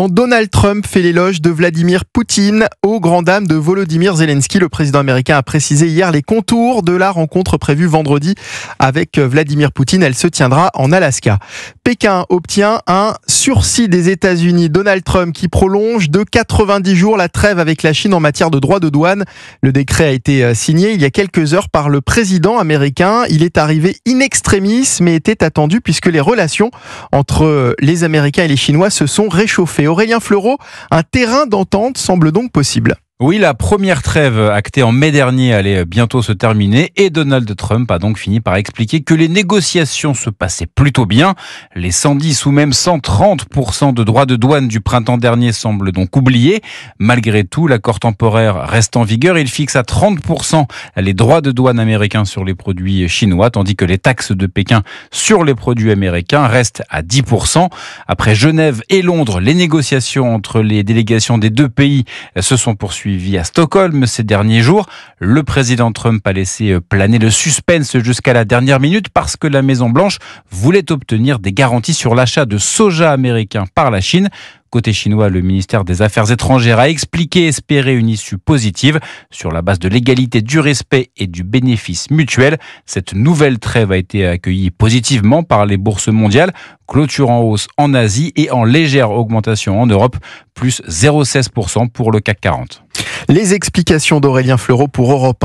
Quand Donald Trump fait l'éloge de Vladimir Poutine aux grandes dames de Volodymyr Zelensky, le président américain a précisé hier les contours de la rencontre prévue vendredi avec Vladimir Poutine. Elle se tiendra en Alaska. Pékin obtient un sursis des États-Unis. Donald Trump qui prolonge de 90 jours la trêve avec la Chine en matière de droits de douane. Le décret a été signé il y a quelques heures par le président américain. Il est arrivé in extremis, mais était attendu puisque les relations entre les Américains et les Chinois se sont réchauffées. Aurélien Fleureau, un terrain d'entente semble donc possible. Oui, la première trêve actée en mai dernier allait bientôt se terminer et Donald Trump a donc fini par expliquer que les négociations se passaient plutôt bien. Les 110 ou même 130% de droits de douane du printemps dernier semblent donc oubliés. Malgré tout, l'accord temporaire reste en vigueur. Il fixe à 30% les droits de douane américains sur les produits chinois, tandis que les taxes de Pékin sur les produits américains restent à 10%. Après Genève et Londres, les négociations entre les délégations des deux pays se sont poursuivies à Stockholm ces derniers jours. Le président Trump a laissé planer le suspense jusqu'à la dernière minute parce que la Maison-Blanche voulait obtenir des garanties sur l'achat de soja américain par la Chine. Côté chinois, le ministère des Affaires étrangères a expliqué espérer une issue positive sur la base de l'égalité, du respect et du bénéfice mutuel. Cette nouvelle trêve a été accueillie positivement par les bourses mondiales, clôture en hausse en Asie et en légère augmentation en Europe, plus 0,16% pour le CAC 40. Les explications d'Aurélien Fleureau pour Europe 1.